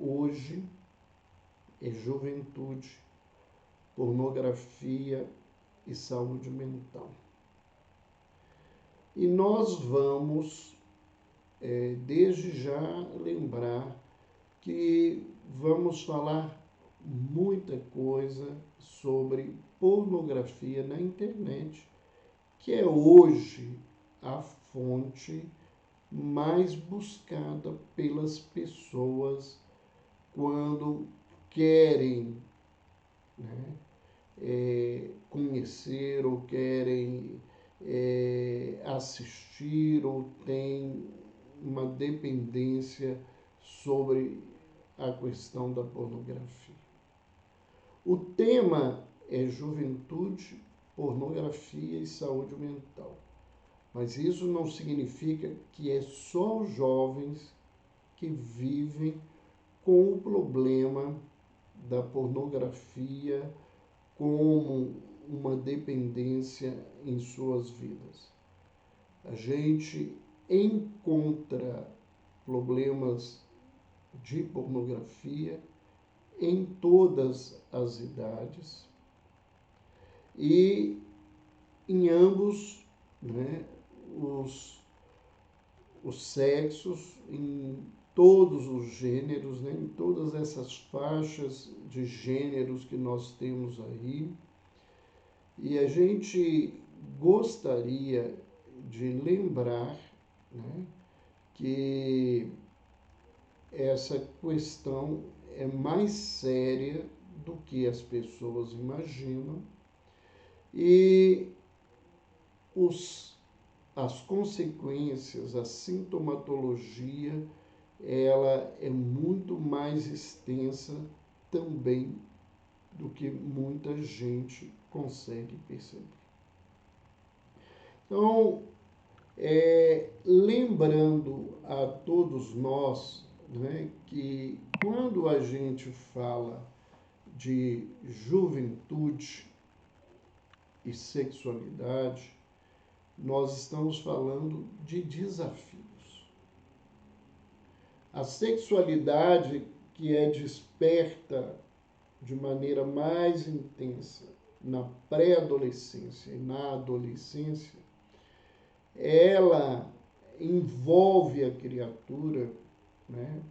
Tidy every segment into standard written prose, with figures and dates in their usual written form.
hoje é juventude, pornografia e saúde mental. E nós vamos, desde já, lembrar que vamos falar muita coisa sobre pornografia na internet, que é hoje a fonte mais buscada pelas pessoas quando querem, né, conhecer ou querem assistir ou têm uma dependência sobre a questão da pornografia. O tema é juventude, pornografia e saúde mental. Mas isso não significa que é só os jovens que vivem com o problema da pornografia como uma dependência em suas vidas. A gente encontra problemas de pornografia em todas as idades e em ambos, né, os sexos, em todos os gêneros, né, em todas essas faixas de gêneros que nós temos aí. E a gente gostaria de lembrar, né, que essa questão é mais séria do que as pessoas imaginam e as consequências, a sintomatologia, ela é muito mais extensa também do que muita gente consegue perceber. Então, lembrando a todos nós, né, que quando a gente fala de juventude e sexualidade, nós estamos falando de desafios. A sexualidade que é desperta de maneira mais intensa na pré-adolescência e na adolescência, ela envolve a criatura, né,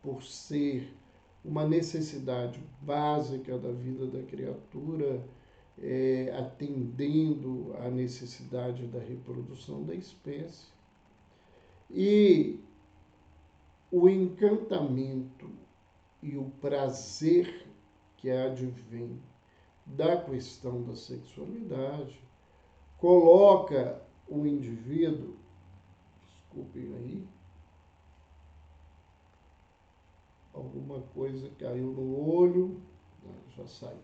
por ser uma necessidade básica da vida da criatura, atendendo à necessidade da reprodução da espécie. E o encantamento e o prazer que advém da questão da sexualidade coloca o indivíduo, desculpem aí, alguma coisa caiu no olho, já saiu.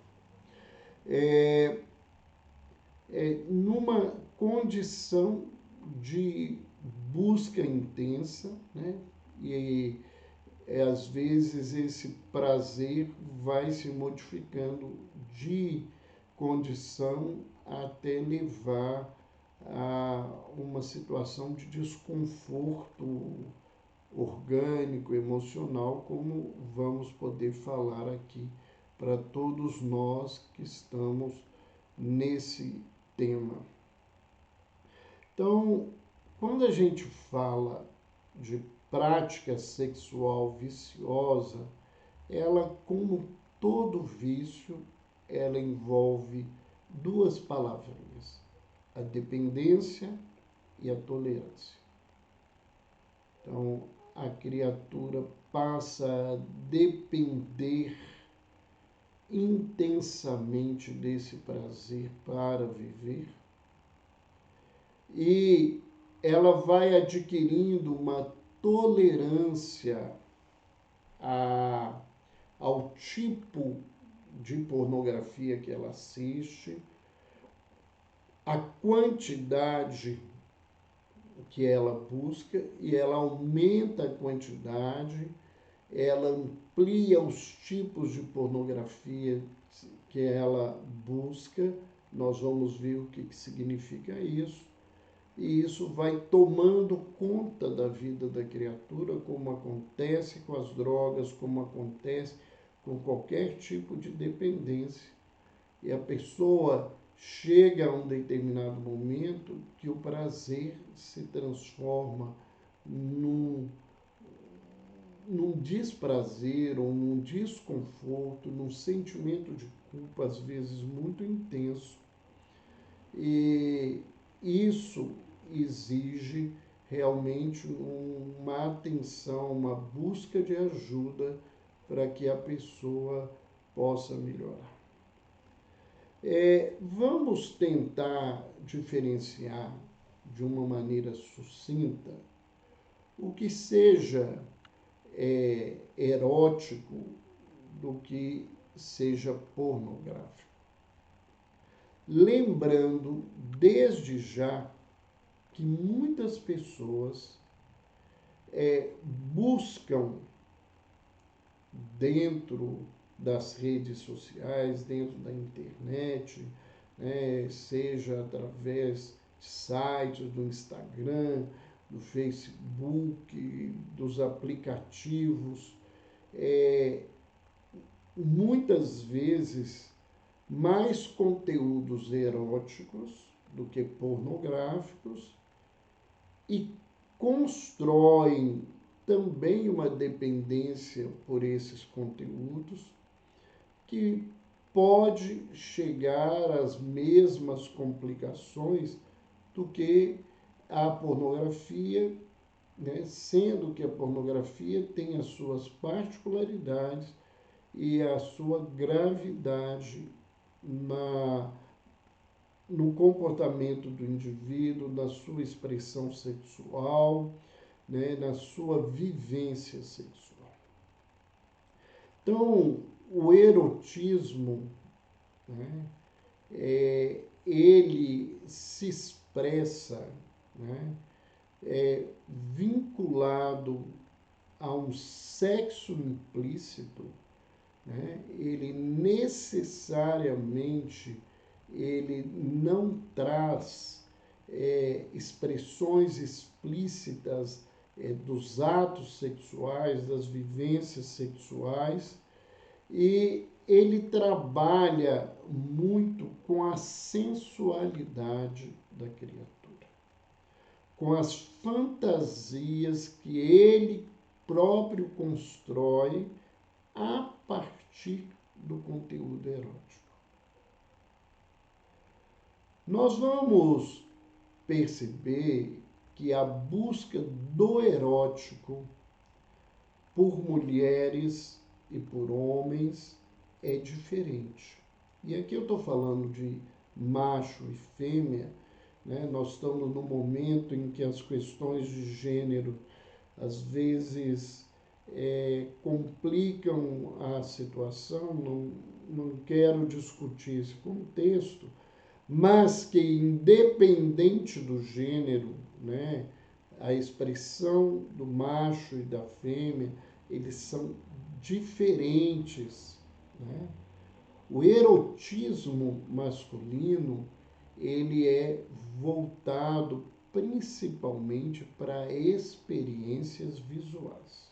Numa condição de busca intensa, né? E às vezes esse prazer vai se modificando de condição até levar a uma situação de desconforto orgânico, emocional, como vamos poder falar aqui para todos nós que estamos nesse tema. Então, quando a gente fala de prática sexual viciosa, ela, como todo vício, ela envolve duas palavrinhas: a dependência e a tolerância. Então, a criatura passa a depender intensamente desse prazer para viver e ela vai adquirindo uma tolerância ao tipo de pornografia que ela assiste, a quantidade que ela busca, e ela aumenta a quantidade, ela amplia os tipos de pornografia que ela busca. Nós vamos ver o que significa isso. e isso vai tomando conta da vida da criatura, como acontece com as drogas, como acontece com qualquer tipo de dependência. E a pessoa chega a um determinado momento que o prazer se transforma num, num desprazer ou num desconforto, num sentimento de culpa, às vezes muito intenso. E isso exige realmente uma atenção, uma busca de ajuda para que a pessoa possa melhorar. Vamos tentar diferenciar de uma maneira sucinta o que seja erótico do que seja pornográfico. Lembrando desde já que muitas pessoas buscam dentro das redes sociais, dentro da internet, né, seja através de sites do Instagram, do Facebook, dos aplicativos, muitas vezes mais conteúdos eróticos do que pornográficos e constroem também uma dependência por esses conteúdos que pode chegar às mesmas complicações do que a pornografia, né? Sendo que a pornografia tem as suas particularidades e a sua gravidade no comportamento do indivíduo, na sua expressão sexual, né, na sua vivência sexual. Então, o erotismo, né, ele se expressa, né, vinculado a um sexo implícito, né, ele necessariamente ele não traz expressões explícitas dos atos sexuais, das vivências sexuais, e ele trabalha muito com a sensualidade da criatura, com as fantasias que ele próprio constrói a partir do conteúdo erótico. Nós vamos perceber que a busca do erótico por mulheres e por homens é diferente. E aqui eu estou falando de macho e fêmea, né? Nós estamos no momento em que as questões de gênero às vezes complicam a situação, não quero discutir esse contexto, mas que independente do gênero, né, a expressão do macho e da fêmea, eles são diferentes, né? O erotismo masculino, ele é voltado principalmente para experiências visuais.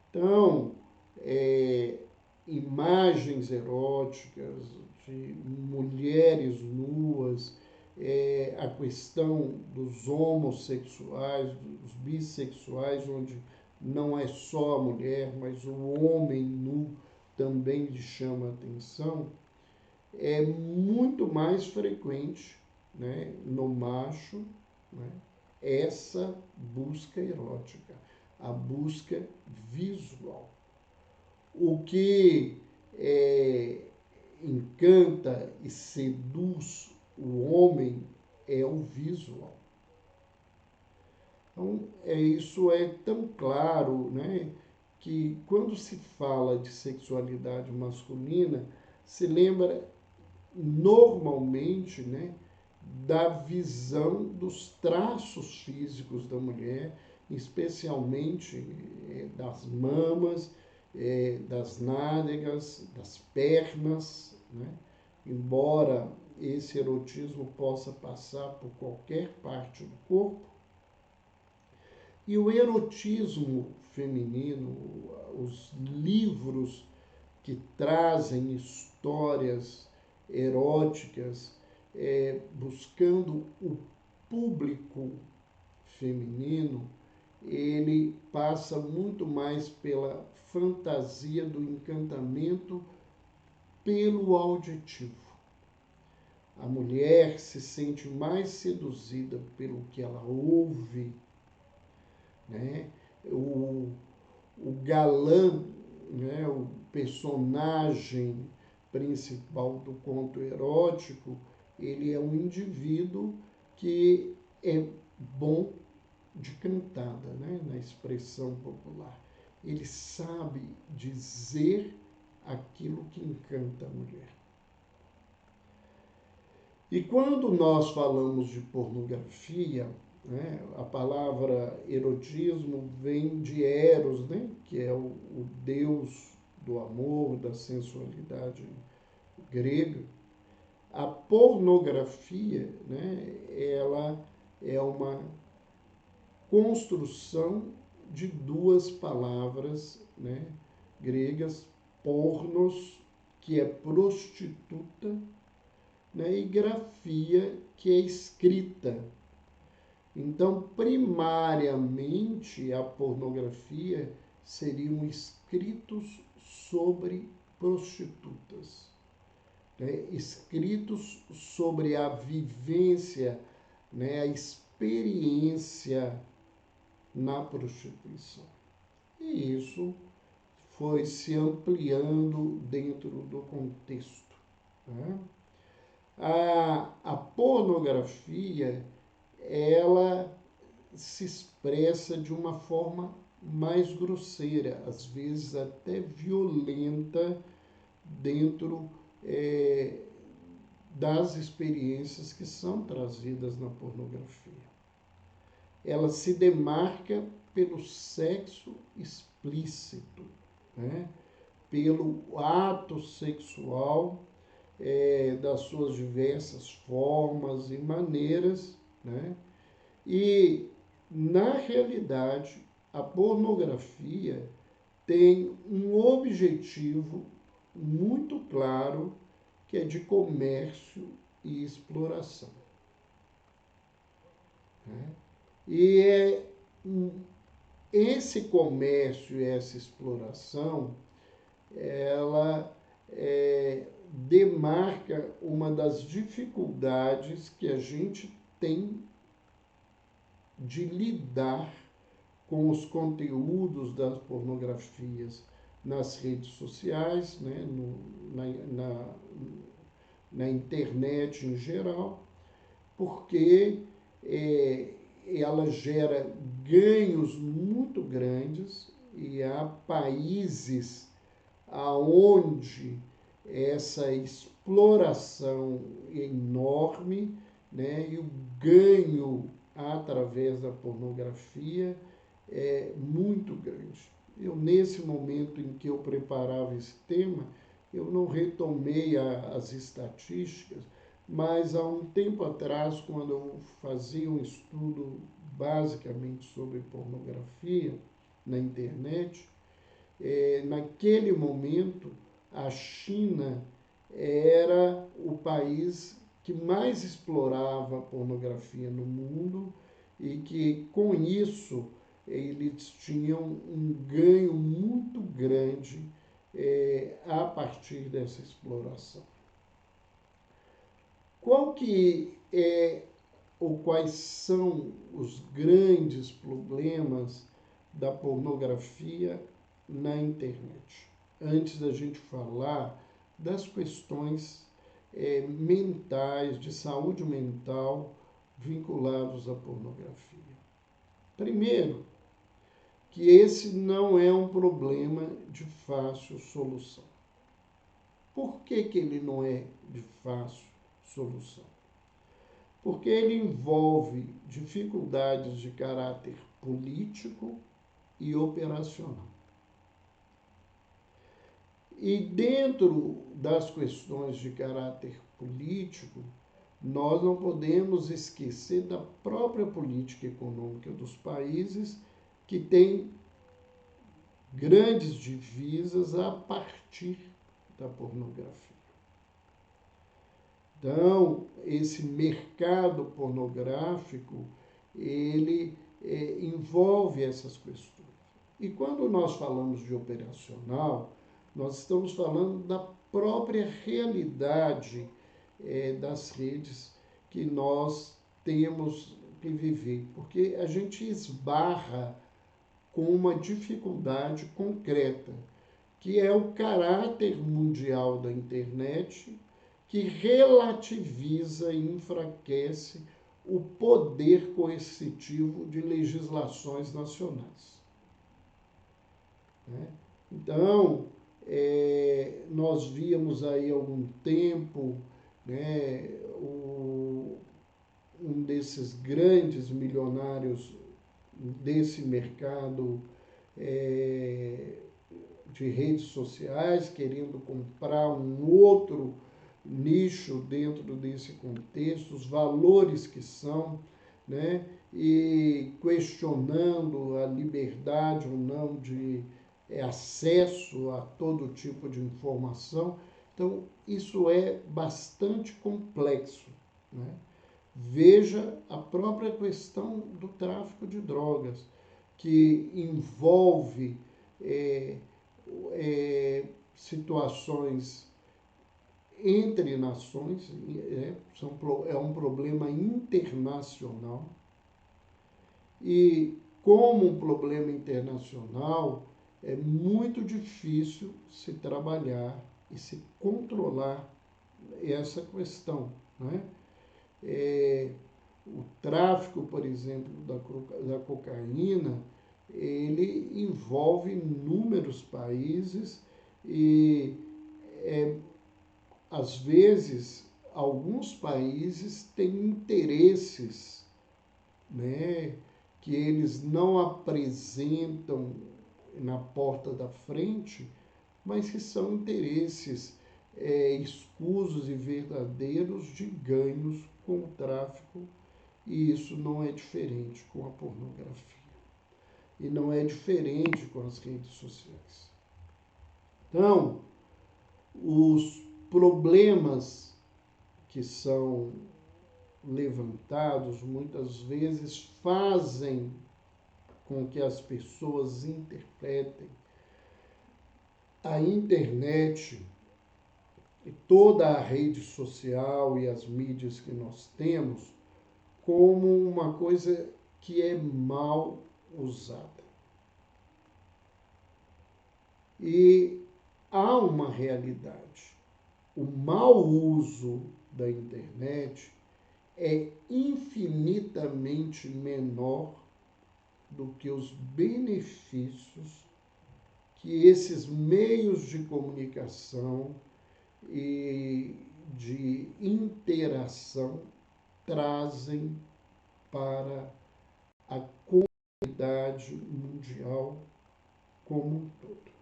Então, imagens eróticas de mulheres nuas, a questão dos homossexuais, dos bissexuais, onde não é só a mulher, mas o homem nu também lhe chama a atenção, é muito mais frequente, né, no macho, né, essa busca erótica, a busca visual. O que encanta e seduz o homem é o visual. Então, isso é tão claro, né, que quando se fala de sexualidade masculina, se lembra normalmente, né, da visão dos traços físicos da mulher, especialmente das mamas, das nádegas, das pernas, né? Embora esse erotismo possa passar por qualquer parte do corpo. E o erotismo feminino, os livros que trazem histórias eróticas, buscando o público feminino, ele passa muito mais pela fantasia do encantamento pelo auditivo. A mulher se sente mais seduzida pelo que ela ouve, né? O galã, né? O personagem principal do conto erótico, ele é um indivíduo que é bom de cantada, né? Na expressão popular. Ele sabe dizer aquilo que encanta a mulher. E quando nós falamos de pornografia, né, a palavra erotismo vem de Eros, né, que é o deus do amor, da sensualidade grega. A pornografia, né, ela é uma construção de duas palavras, né, gregas, pornos, que é prostituta, né, e grafia, que é escrita. Então, primariamente, a pornografia seriam escritos sobre prostitutas, né, escritos sobre a vivência, né, a experiência na prostituição. E isso foi se ampliando dentro do contexto, né? A pornografia, ela se expressa de uma forma mais grosseira, às vezes até violenta, dentro das experiências que são trazidas na pornografia. Ela se demarca pelo sexo explícito, né? Pelo ato sexual, das suas diversas formas e maneiras, né? E, na realidade, a pornografia tem um objetivo muito claro, que é de comércio e exploração, né? E esse comércio e essa exploração, ela demarca uma das dificuldades que a gente tem de lidar com os conteúdos das pornografias nas redes sociais, né, na internet em geral, porque ela gera ganhos muito grandes e há países aonde essa exploração enorme, né, e o ganho através da pornografia é muito grande. Eu, nesse momento em que eu preparava esse tema, eu não retomei as estatísticas, mas há um tempo atrás, quando eu fazia um estudo basicamente sobre pornografia na internet, naquele momento a China era o país que mais explorava a pornografia no mundo e que, com isso, eles tinham um ganho muito grande a partir dessa exploração. Qual que é ou quais são os grandes problemas da pornografia na internet? Antes da gente falar das questões mentais, de saúde mental, vinculados à pornografia. Primeiro, que esse não é um problema de fácil solução. Por que ele não é de fácil solução? Porque ele envolve dificuldades de caráter político e operacional. E dentro das questões de caráter político, nós não podemos esquecer da própria política econômica dos países que têm grandes divisas a partir da pornografia. Então, esse mercado pornográfico, ele envolve essas questões. E quando nós falamos de operacional, nós estamos falando da própria realidade das redes que nós temos que viver, porque a gente esbarra com uma dificuldade concreta, que é o caráter mundial da internet, que relativiza e enfraquece o poder coercitivo de legislações nacionais. Então, nós víamos aí há algum tempo, um desses grandes milionários desse mercado de redes sociais querendo comprar um outro nicho dentro desse contexto, os valores que são, e questionando a liberdade ou não de acesso a todo tipo de informação. Então, isso é bastante complexo. Veja a própria questão do tráfico de drogas, que envolve situações entre nações, é um problema internacional. E como um problema internacional, é muito difícil se trabalhar e se controlar essa questão. O tráfico, por exemplo, da cocaína, ele envolve inúmeros países e, às vezes, alguns países têm interesses, que eles não apresentam na porta da frente, mas que são interesses escusos e verdadeiros de ganhos com o tráfico, e isso não é diferente com a pornografia. E não é diferente com as redes sociais. Então, os problemas que são levantados muitas vezes fazem com que as pessoas interpretem a internet e toda a rede social e as mídias que nós temos como uma coisa que é mal usada. E há uma realidade. O mau uso da internet é infinitamente menor do que os benefícios que esses meios de comunicação e de interação trazem para a comunidade mundial como um todo.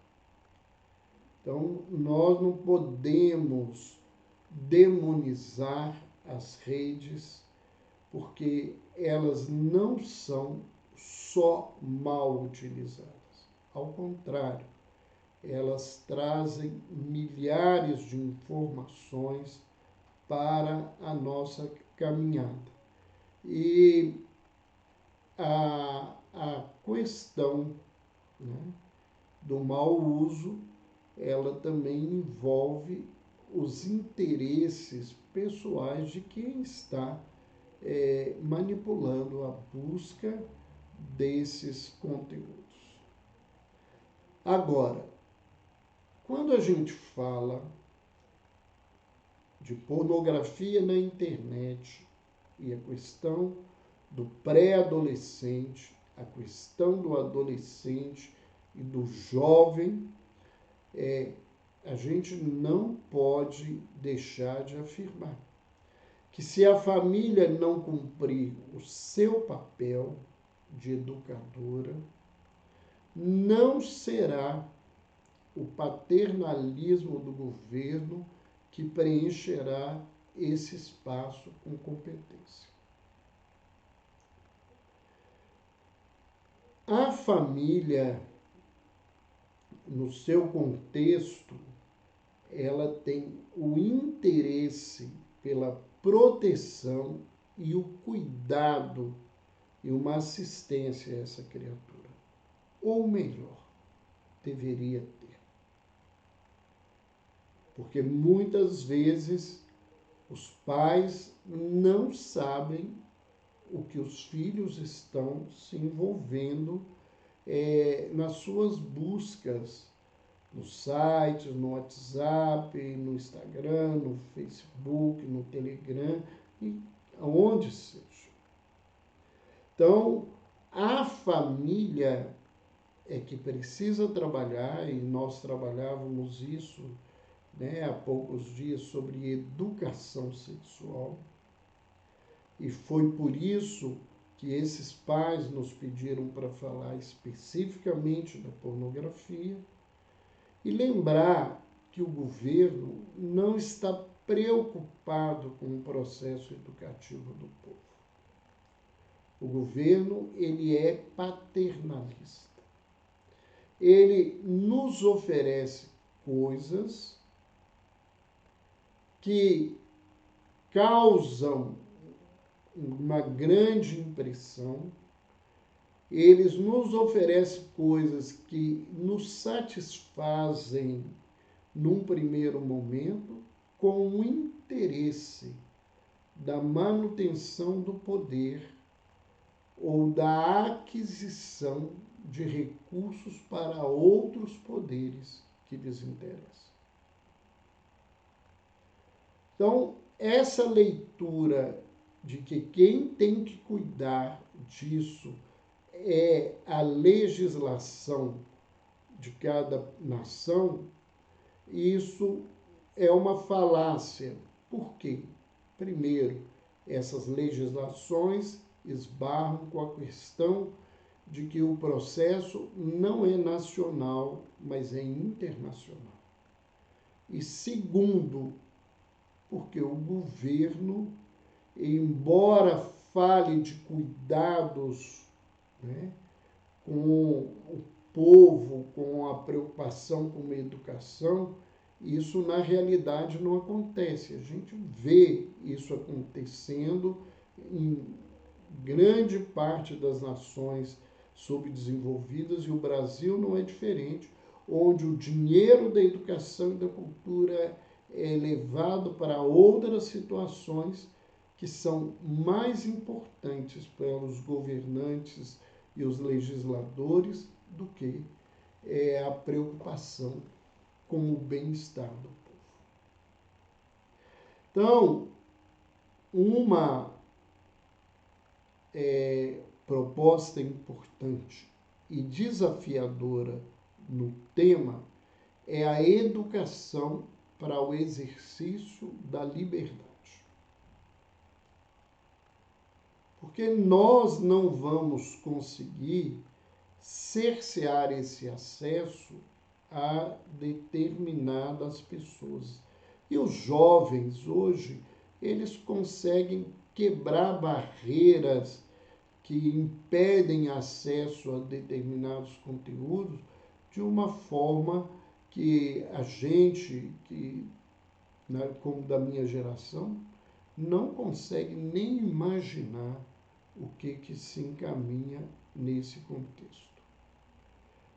Então, nós não podemos demonizar as redes, porque elas não são só mal utilizadas. Ao contrário, elas trazem milhares de informações para a nossa caminhada. E a questão do mau uso, ela também envolve os interesses pessoais de quem está manipulando a busca desses conteúdos. Agora, quando a gente fala de pornografia na internet e a questão do pré-adolescente, a questão do adolescente e do jovem, a gente não pode deixar de afirmar que se a família não cumprir o seu papel de educadora, não será o paternalismo do governo que preencherá esse espaço com competência. A família, no seu contexto, ela tem o interesse pela proteção e o cuidado e uma assistência a essa criatura. Ou melhor, deveria ter. Porque muitas vezes os pais não sabem o que os filhos estão se envolvendo nas suas buscas, no site, no WhatsApp, no Instagram, no Facebook, no Telegram, e aonde seja. Então, a família é que precisa trabalhar, e nós trabalhávamos isso, há poucos dias, sobre educação sexual. E foi por isso que esses pais nos pediram para falar especificamente da pornografia e lembrar que o governo não está preocupado com o processo educativo do povo. O governo, ele é paternalista. Ele nos oferece coisas que causam uma grande impressão, eles nos oferecem coisas que nos satisfazem num primeiro momento, com o interesse da manutenção do poder ou da aquisição de recursos para outros poderes que lhes interessam. Então, essa leitura de que quem tem que cuidar disso é a legislação de cada nação, isso é uma falácia. Por quê? Primeiro, essas legislações esbarram com a questão de que o processo não é nacional, mas é internacional. E segundo, porque o governo, embora fale de cuidados, com o povo, com a preocupação com a educação, isso na realidade não acontece. A gente vê isso acontecendo em grande parte das nações subdesenvolvidas, e o Brasil não é diferente, onde o dinheiro da educação e da cultura é levado para outras situações que são mais importantes para os governantes e os legisladores do que a preocupação com o bem-estar do povo. Então, uma proposta importante e desafiadora no tema é a educação para o exercício da liberdade. Porque nós não vamos conseguir cercear esse acesso a determinadas pessoas. E os jovens hoje, eles conseguem quebrar barreiras que impedem acesso a determinados conteúdos de uma forma que a gente, como da minha geração, não consegue nem imaginar o que se encaminha nesse contexto.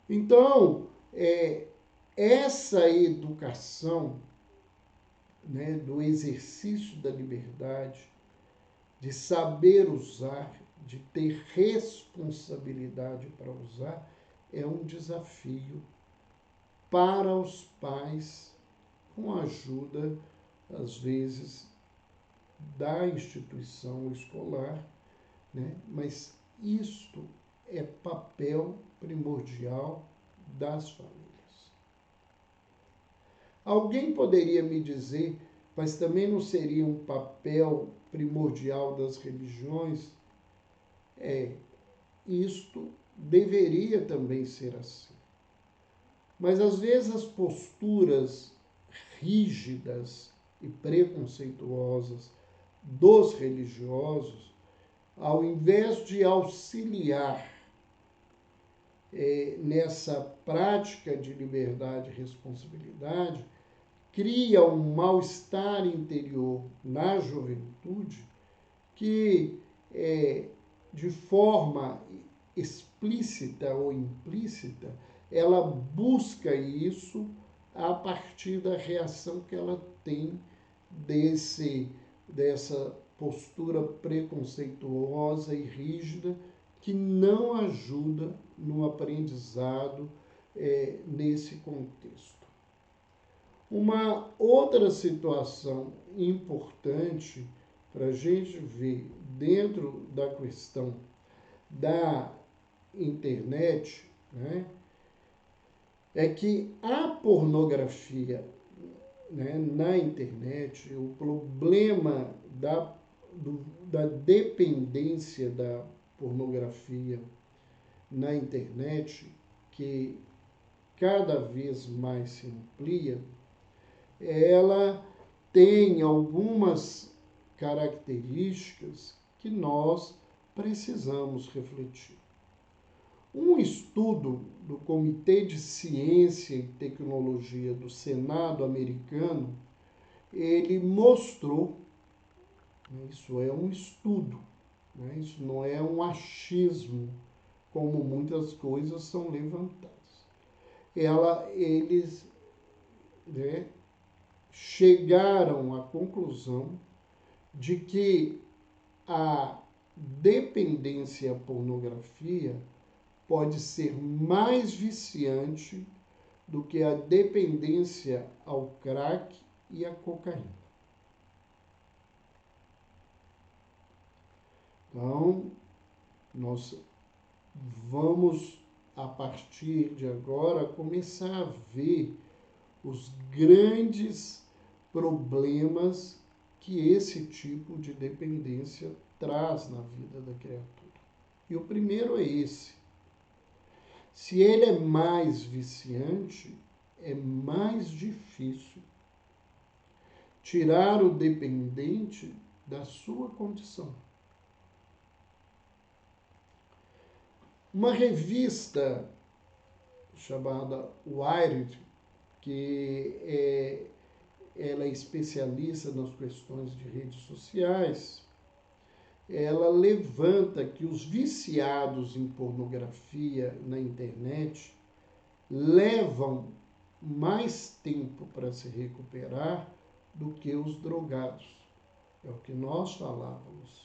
Então, essa educação, do exercício da liberdade, de saber usar, de ter responsabilidade para usar, é um desafio para os pais, com a ajuda, às vezes, da instituição escolar, mas isto é papel primordial das famílias. Alguém poderia me dizer, mas também não seria um papel primordial das religiões? Isto deveria também ser assim. Mas às vezes as posturas rígidas e preconceituosas dos religiosos, ao invés de auxiliar nessa prática de liberdade e responsabilidade, cria um mal-estar interior na juventude que, de forma explícita ou implícita, ela busca isso a partir da reação que ela tem dessa postura preconceituosa e rígida que não ajuda no aprendizado nesse contexto. Uma outra situação importante para a gente ver dentro da questão da internet, né, é que a pornografia, né, na internet, o problema da dependência da pornografia na internet, que cada vez mais se amplia, ela tem algumas características que nós precisamos refletir. Um estudo do Comitê de Ciência e Tecnologia do Senado americano, ele mostrou, isso é um estudo, né, isso não é um achismo, como muitas coisas são levantadas. Eles, né, chegaram à conclusão de que a dependência à pornografia pode ser mais viciante do que a dependência ao crack e à cocaína. Então, nós vamos, a partir de agora, começar a ver os grandes problemas que esse tipo de dependência traz na vida da criatura. E o primeiro é esse. Se ele é mais viciante, é mais difícil tirar o dependente da sua condição. Uma revista chamada Wired, que ela é especialista nas questões de redes sociais, ela levanta que os viciados em pornografia na internet levam mais tempo para se recuperar do que os drogados. É o que nós falávamos.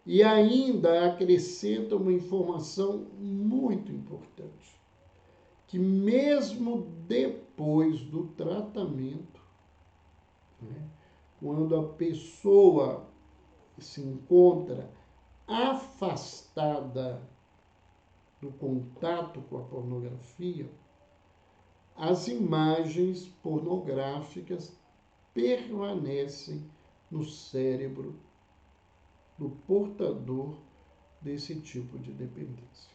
E ainda acrescenta uma informação muito importante, que mesmo depois do tratamento, né, quando a pessoa se encontra afastada do contato com a pornografia, as imagens pornográficas permanecem no cérebro do portador desse tipo de dependência.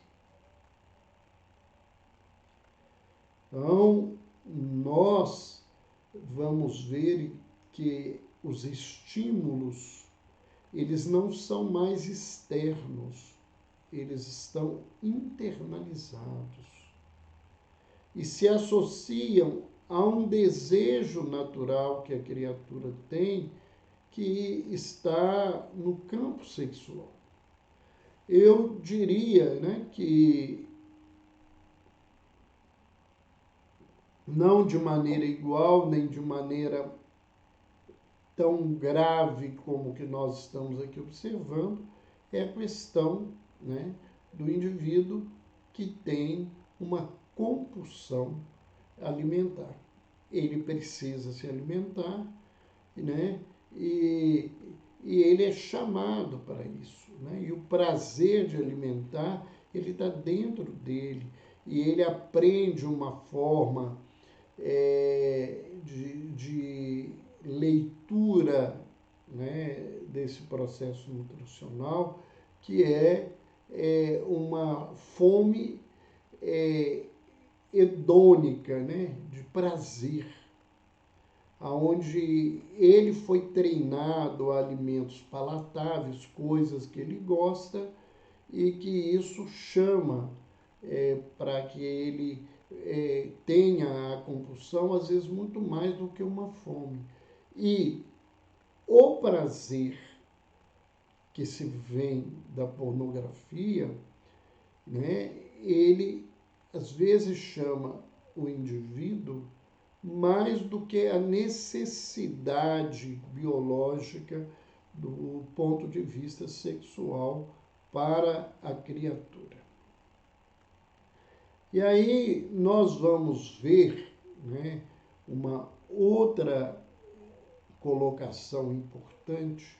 Então, nós vamos ver que os estímulos, eles não são mais externos, eles estão internalizados e se associam a um desejo natural que a criatura tem, que está no campo sexual. Eu diria, né, que não de maneira igual, nem de maneira tão grave como que nós estamos aqui observando, é a questão, né, do indivíduo que tem uma compulsão alimentar. Ele precisa se alimentar, né, e ele é chamado para isso, né? E o prazer de alimentar, ele está dentro dele, e ele aprende uma forma de leitura, né, desse processo nutricional, que é uma fome hedônica, né, de prazer. onde ele foi treinado a alimentos palatáveis, coisas que ele gosta, e que isso chama para que ele tenha a compulsão, às vezes muito mais do que uma fome. E o prazer que se vem da pornografia, né, ele às vezes chama o indivíduo mais do que a necessidade biológica do ponto de vista sexual para a criatura. E aí nós vamos ver, né, uma outra colocação importante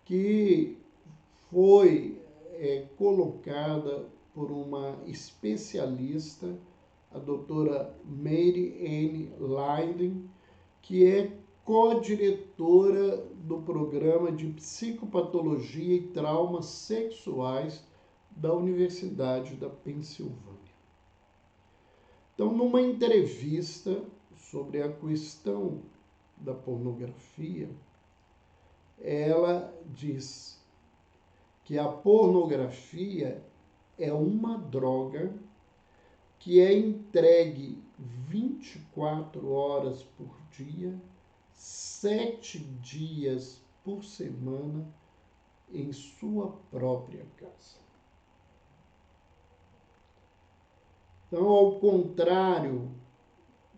que foi colocada por uma especialista, a doutora Mary Ann Leiden, que é co-diretora do programa de psicopatologia e traumas sexuais da Universidade da Pensilvânia. Então, numa entrevista sobre a questão da pornografia, ela diz que a pornografia é uma droga que é entregue 24 horas por dia, 7 dias por semana, em sua própria casa. Então, ao contrário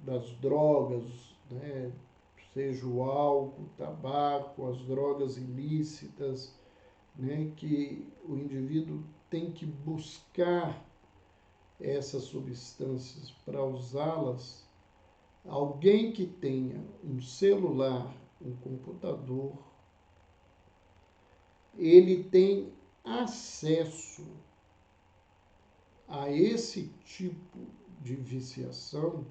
das drogas, né, seja o álcool, o tabaco, as drogas ilícitas, né, que o indivíduo tem que buscar essas substâncias para usá-las, alguém que tenha um celular, um computador, ele tem acesso a esse tipo de viciação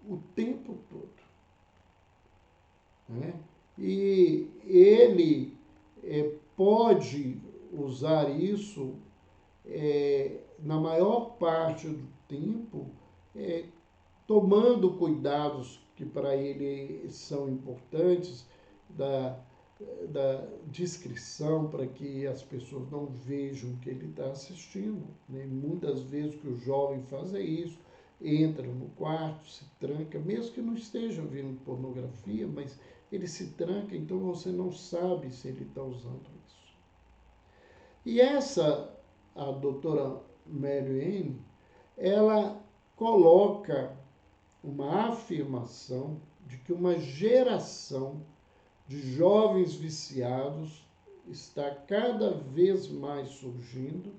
o tempo todo, né? E ele pode usar isso na maior parte do tempo, tomando cuidados que para ele são importantes, da descrição, para que as pessoas não vejam o que ele está assistindo, né? Muitas vezes o que o jovem faz é isso, entra no quarto, se tranca, mesmo que não esteja vendo pornografia, mas ele se tranca, então você não sabe se ele está usando isso. E a doutora Mary Ann, ela coloca uma afirmação de que uma geração de jovens viciados está cada vez mais surgindo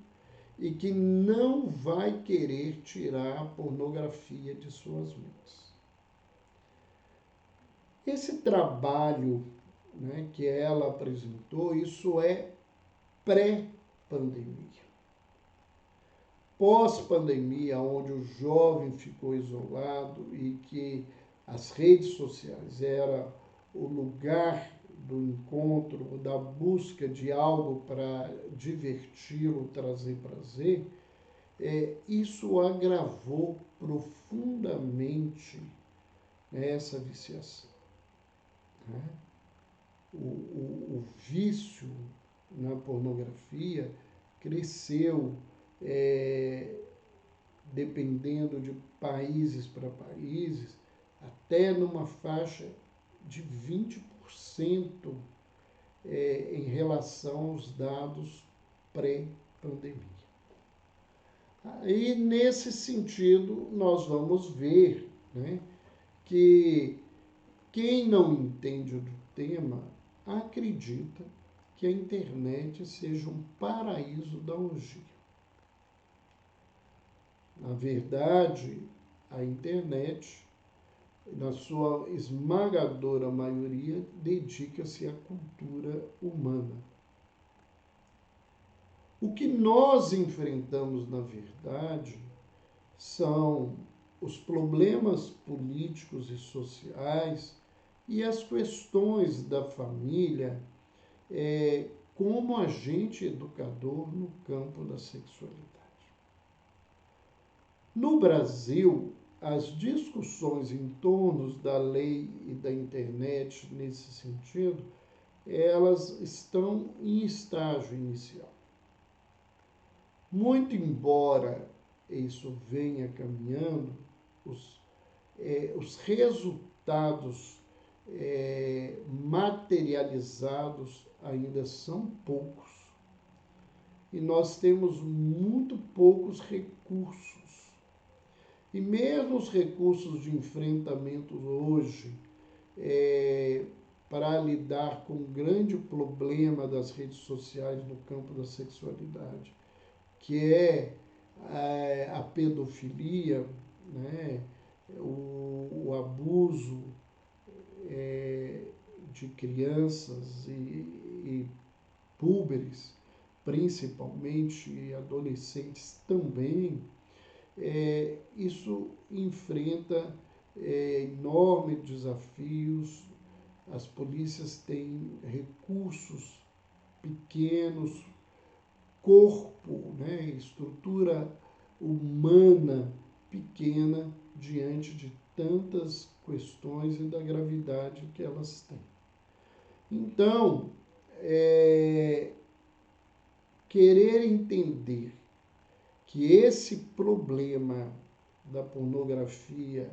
e que não vai querer tirar a pornografia de suas mentes. Esse trabalho, né, que ela apresentou, isso é pré-pandemia. Pós-pandemia, onde o jovem ficou isolado e que as redes sociais era o lugar do encontro, da busca de algo para diverti-lo, trazer prazer, isso agravou profundamente essa viciação, né? O vício na pornografia cresceu, dependendo de países para países, até numa faixa de 20% em relação aos dados pré-pandemia. Aí, nesse sentido, nós vamos ver, né, que quem não entende do tema acredita que a internet seja um paraíso da orgia. Na verdade, a internet, na sua esmagadora maioria, dedica-se à cultura humana. O que nós enfrentamos, na verdade, são os problemas políticos e sociais e as questões da família como agente educador no campo da sexualidade. No Brasil, as discussões em torno da lei e da internet nesse sentido, elas estão em estágio inicial. Muito embora isso venha caminhando, os resultados materializados ainda são poucos. E nós temos muito poucos recursos. E mesmo os recursos de enfrentamento hoje, para lidar com o grande problema das redes sociais no campo da sexualidade, que é a pedofilia, né, o abuso de crianças e púberes, principalmente, e adolescentes também, isso enfrenta enormes desafios. As polícias têm recursos pequenos, corpo, né, estrutura humana pequena diante de tantas questões e da gravidade que elas têm. Então, querer entender que esse problema da pornografia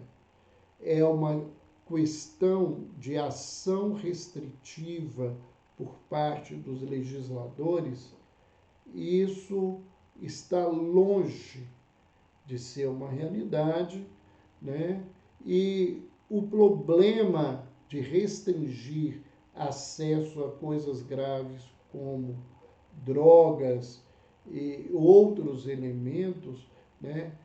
é uma questão de ação restritiva por parte dos legisladores, isso está longe de ser uma realidade, né? E o problema de restringir acesso a coisas graves como drogas e outros elementos, né,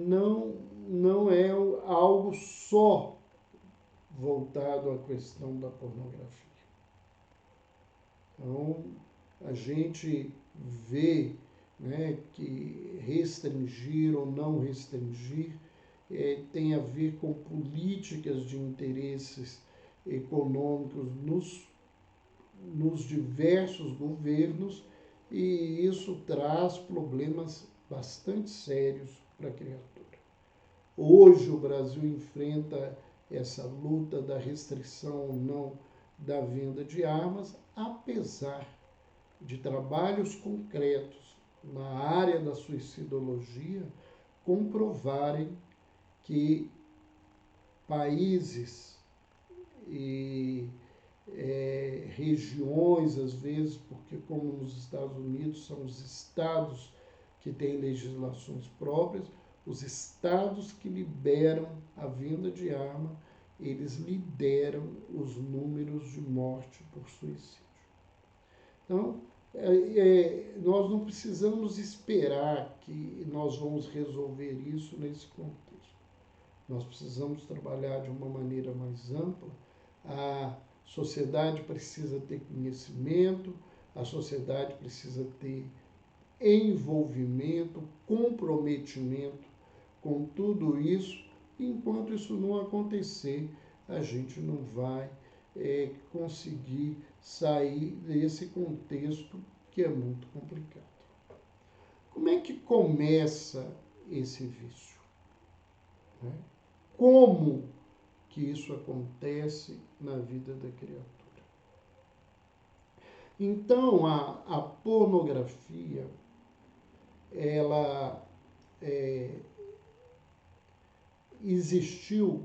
não é algo só voltado à questão da pornografia. Então, a gente vê, né, que restringir ou não restringir tem a ver com políticas de interesses econômicos nos diversos governos, e isso traz problemas bastante sérios para a criatura. Hoje o Brasil enfrenta essa luta da restrição ou não da venda de armas, apesar de trabalhos concretos na área da suicidologia comprovarem que países e regiões, às vezes, porque como nos Estados Unidos são os estados que têm legislações próprias, os estados que liberam a venda de arma, eles lideram os números de morte por suicídio. Então, nós não precisamos esperar que nós vamos resolver isso nesse contexto. Nós precisamos trabalhar de uma maneira mais ampla. A sociedade precisa ter conhecimento, a sociedade precisa ter envolvimento, comprometimento com tudo isso. Enquanto isso não acontecer, a gente não vai conseguir sair desse contexto que é muito complicado. Como é que começa esse vício? Né? Como que isso acontece na vida da criatura? Então, a pornografia, ela existiu,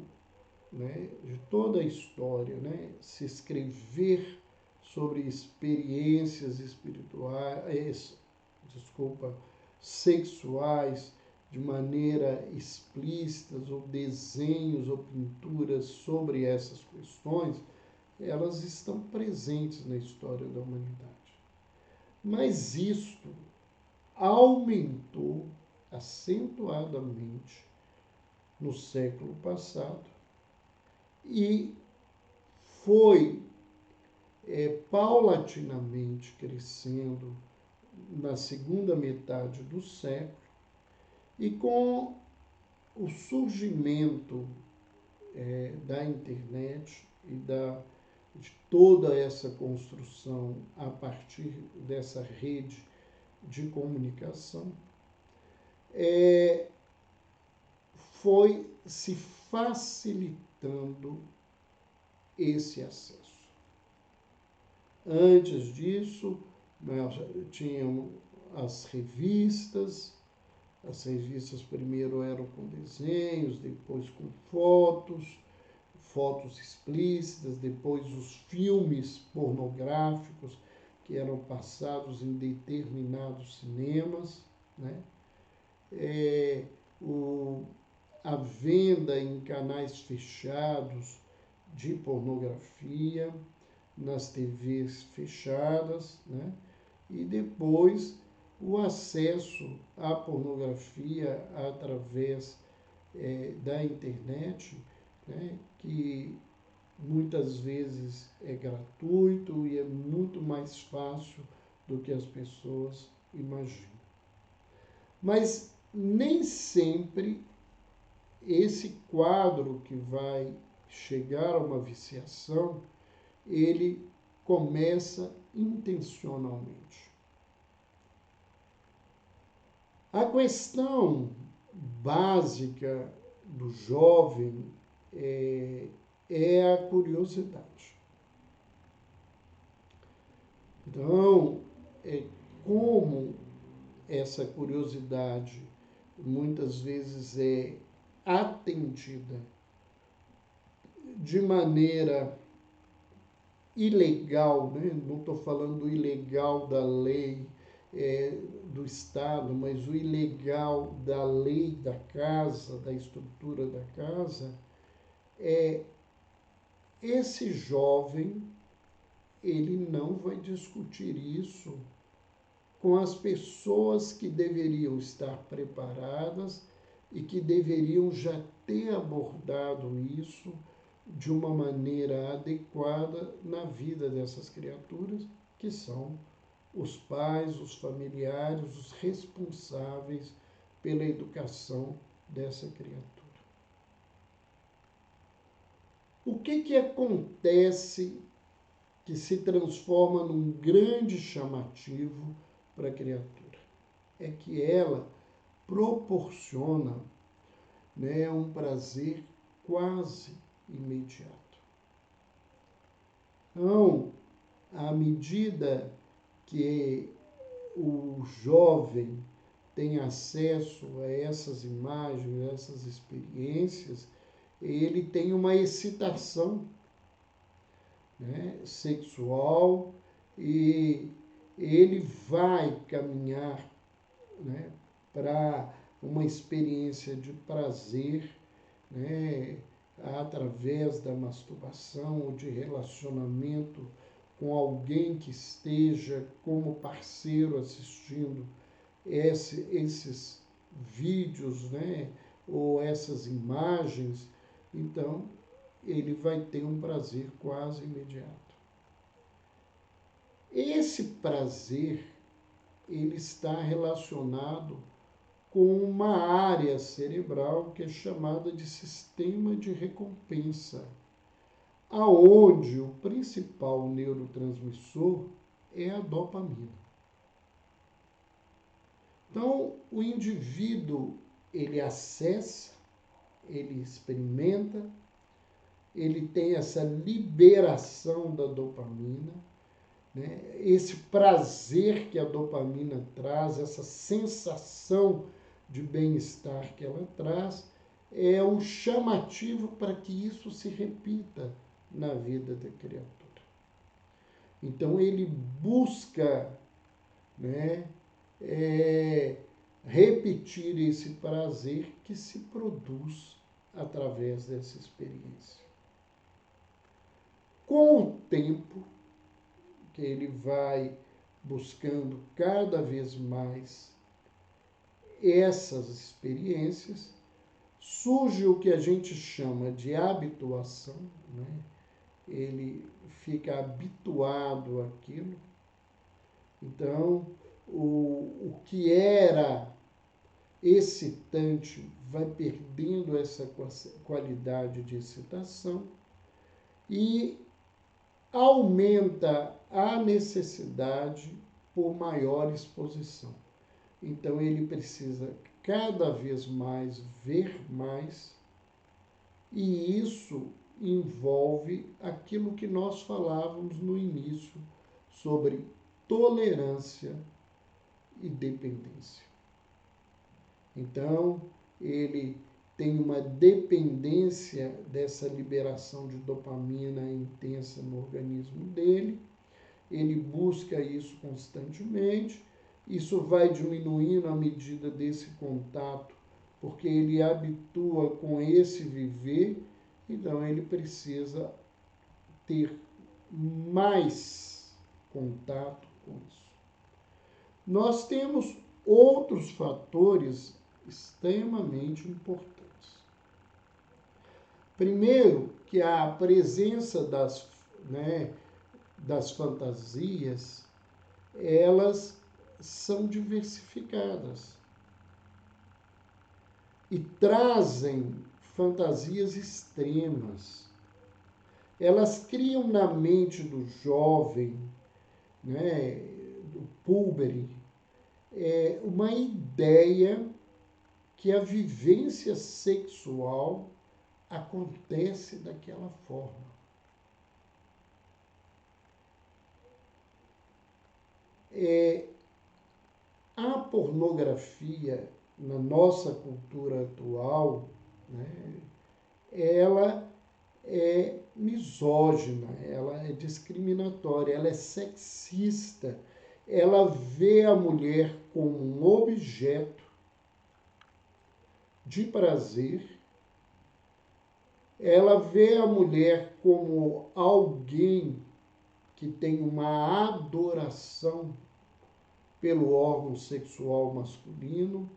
né, de toda a história, né, se escrever sobre experiências espirituais, sexuais, de maneira explícita, ou desenhos ou pinturas sobre essas questões, elas estão presentes na história da humanidade. Mas isto aumentou acentuadamente no século passado e foi paulatinamente crescendo na segunda metade do século, e com o surgimento da internet e de toda essa construção a partir dessa rede de comunicação, foi se facilitando esse acesso. Antes disso, nós tínhamos as revistas primeiro eram com desenhos, depois com fotos explícitas, depois os filmes pornográficos que eram passados em determinados cinemas, né? A venda em canais fechados de pornografia, nas TVs fechadas, né? E depois o acesso à pornografia através da internet, né? Que muitas vezes é gratuito e é muito mais fácil do que as pessoas imaginam. Mas nem sempre esse quadro que vai chegar a uma viciação, ele começa intencionalmente. A questão básica do jovem é a curiosidade. Então, como essa curiosidade muitas vezes é atendida de maneira ilegal, né? Não estou falando ilegal da lei do Estado, mas o ilegal da lei da casa, da estrutura da casa, esse jovem, ele não vai discutir isso com as pessoas que deveriam estar preparadas e que deveriam já ter abordado isso de uma maneira adequada na vida dessas criaturas, que são os pais, os familiares, os responsáveis pela educação dessa criatura. O que acontece que se transforma num grande chamativo para a criatura? É que ela proporciona, né, um prazer quase imediato. Então, à medida que o jovem tem acesso a essas imagens, a essas experiências, ele tem uma excitação, né, sexual, e ele vai caminhar, né, para uma experiência de prazer, né, através da masturbação ou de relacionamento com alguém que esteja como parceiro assistindo esses vídeos, né, ou essas imagens. Então, ele vai ter um prazer quase imediato. Esse prazer, ele está relacionado com uma área cerebral que é chamada de sistema de recompensa, aonde o principal neurotransmissor é a dopamina. Então, o indivíduo, ele acessa, ele experimenta, ele tem essa liberação da dopamina, né? Esse prazer que a dopamina traz, essa sensação de bem-estar que ela traz, é um chamativo para que isso se repita na vida da criatura. Então ele busca, né, repetir esse prazer que se produz através dessa experiência. Com o tempo, que ele vai buscando cada vez mais essas experiências, surge o que a gente chama de habituação, né? Ele fica habituado àquilo. Então, o que era excitante vai perdendo essa qualidade de excitação e aumenta a necessidade por maior exposição. Então, ele precisa cada vez mais ver mais, e isso envolve aquilo que nós falávamos no início sobre tolerância e dependência. Então, ele tem uma dependência dessa liberação de dopamina intensa no organismo dele, ele busca isso constantemente, isso vai diminuindo à medida desse contato, porque ele habitua com esse viver, então ele precisa ter mais contato com isso. Nós temos outros fatores extremamente importantes. Primeiro, que a presença das fantasias, elas são diversificadas e trazem fantasias extremas. Elas criam na mente do jovem, do púbere, uma ideia que a vivência sexual acontece daquela forma. A pornografia, na nossa cultura atual, ela é misógina, ela é discriminatória, ela é sexista, ela vê a mulher como um objeto de prazer, ela vê a mulher como alguém que tem uma adoração pelo órgão sexual masculino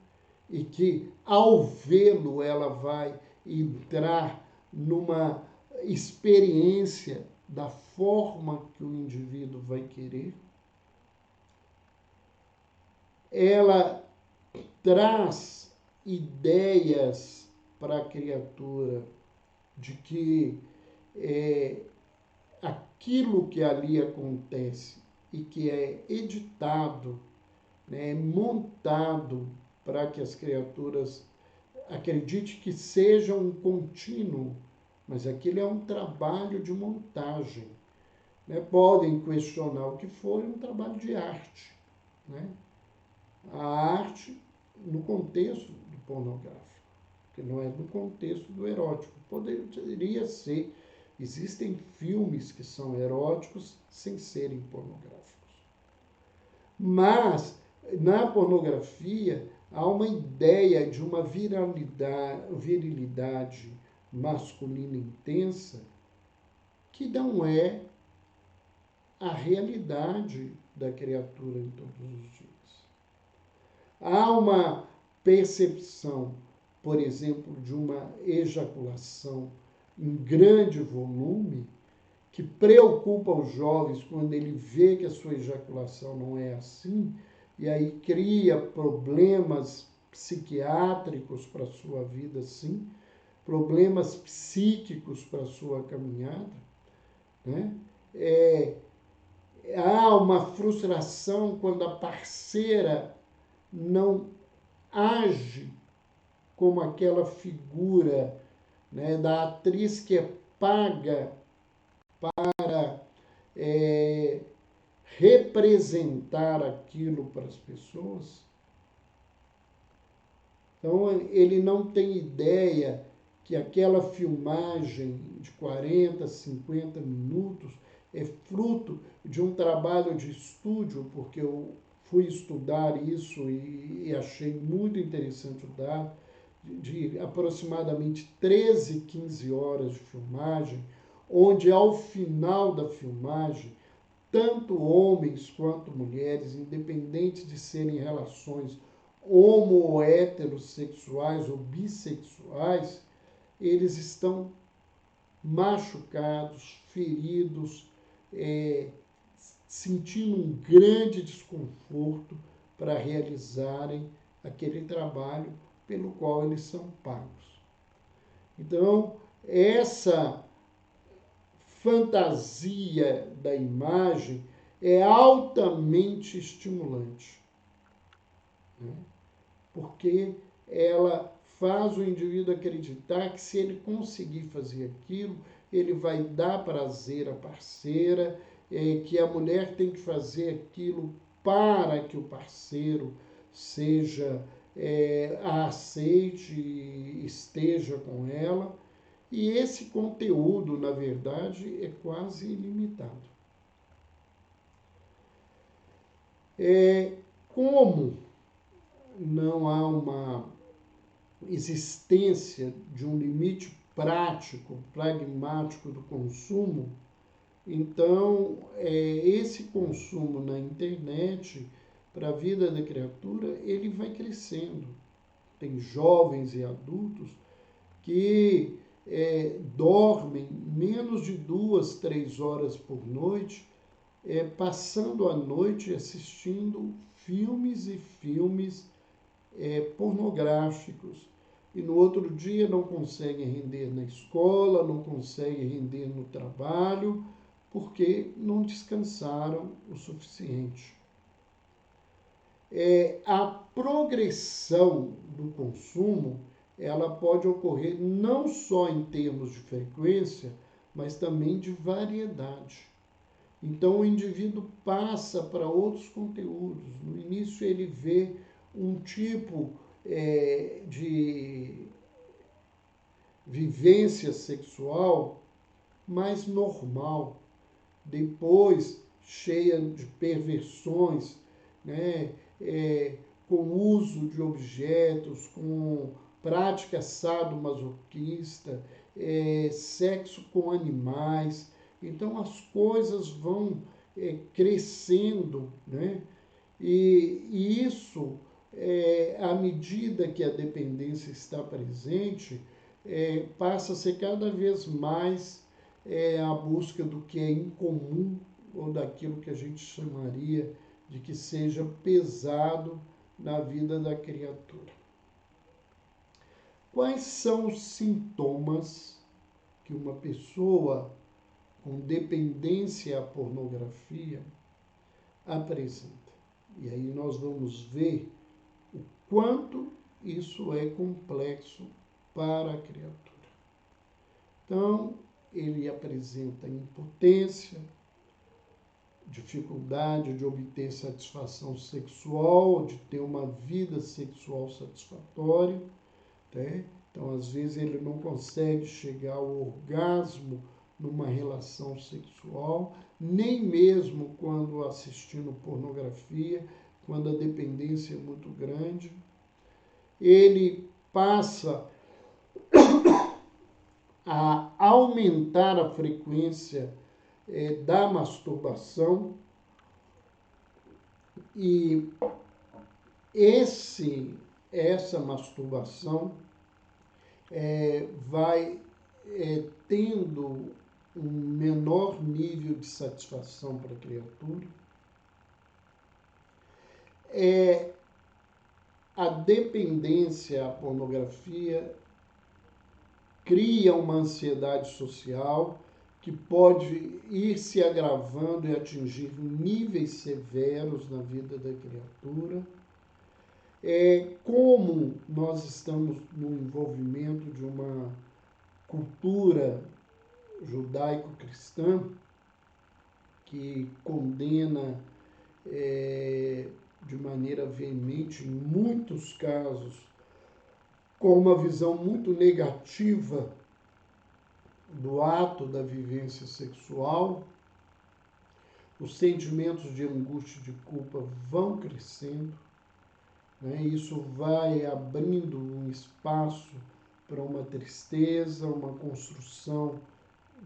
e que, ao vê-lo, ela vai entrar numa experiência da forma que o indivíduo vai querer. Ela traz ideias para a criatura de que aquilo que ali acontece e que é editado, montado para que as criaturas acreditem que seja um contínuo, mas aquilo é um trabalho de montagem. Podem questionar o que for, um trabalho de arte. A arte no contexto do pornográfico, que não é no contexto do erótico. Poderia ser, existem filmes que são eróticos sem serem pornográficos. Mas, na pornografia, há uma ideia de uma virilidade masculina intensa que não é a realidade da criatura em todos os dias. Há uma percepção, por exemplo, de uma ejaculação em grande volume que preocupa os jovens quando ele vê que a sua ejaculação não é assim, e aí cria problemas psiquiátricos para a sua vida, sim, problemas psíquicos para a sua caminhada. Há uma frustração quando a parceira não age como aquela figura da atriz que é paga para representar aquilo para as pessoas. Então, ele não tem ideia que aquela filmagem de 40, 50 minutos é fruto de um trabalho de estúdio, porque eu fui estudar isso e achei muito interessante o dado, de aproximadamente 13, 15 horas de filmagem, onde ao final da filmagem, tanto homens quanto mulheres, independente de serem relações homo ou heterossexuais ou bissexuais, eles estão machucados, feridos, sentindo um grande desconforto para realizarem aquele trabalho pelo qual eles são pagos. Então, essa fantasia da imagem é altamente estimulante, porque ela faz o indivíduo acreditar que se ele conseguir fazer aquilo, ele vai dar prazer à parceira, que a mulher tem que fazer aquilo para que o parceiro seja a aceite e esteja com ela. E esse conteúdo, na verdade, é quase ilimitado. Como não há uma existência de um limite prático, pragmático do consumo, então esse consumo na internet, para a vida da criatura, ele vai crescendo. Tem jovens e adultos que dormem menos de 2, 3 horas por noite, passando a noite assistindo filmes e filmes pornográficos. E no outro dia não conseguem render na escola, não conseguem render no trabalho, porque não descansaram o suficiente. A progressão do consumo, ela pode ocorrer não só em termos de frequência, mas também de variedade. Então o indivíduo passa para outros conteúdos. No início ele vê um tipo de vivência sexual mais normal, depois cheia de perversões, né? Com uso de objetos, com prática sadomasoquista, sexo com animais. Então as coisas vão crescendo, né? E isso, à medida que a dependência está presente, passa a ser cada vez mais a busca do que é incomum ou daquilo que a gente chamaria de que seja pesado na vida da criatura. Quais são os sintomas que uma pessoa com dependência à pornografia apresenta? E aí nós vamos ver o quanto isso é complexo para a criatura. Então, ele apresenta impotência, dificuldade de obter satisfação sexual, de ter uma vida sexual satisfatória, né? Então, às vezes, ele não consegue chegar ao orgasmo numa relação sexual, nem mesmo quando assistindo pornografia, quando a dependência é muito grande. Ele passa a aumentar a frequência da masturbação, e essa masturbação vai tendo um menor nível de satisfação para a criatura. A dependência à pornografia cria uma ansiedade social que pode ir se agravando e atingir níveis severos na vida da criatura. Como nós estamos no envolvimento de uma cultura judaico-cristã que condena de maneira veemente, em muitos casos, com uma visão muito negativa do ato da vivência sexual, os sentimentos de angústia e de culpa vão crescendo, né? Isso vai abrindo um espaço para uma tristeza, uma construção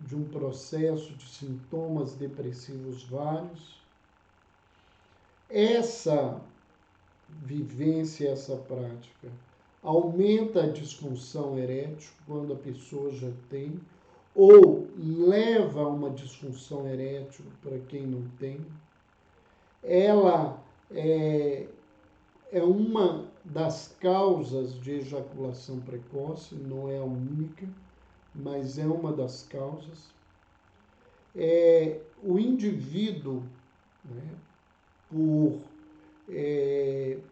de um processo de sintomas depressivos vários. Essa vivência, essa prática, aumenta a disfunção erétil quando a pessoa já tem, ou leva a uma disfunção erétil para quem não tem. Ela é uma das causas de ejaculação precoce, não é a única, mas é uma das causas. O indivíduo, né, por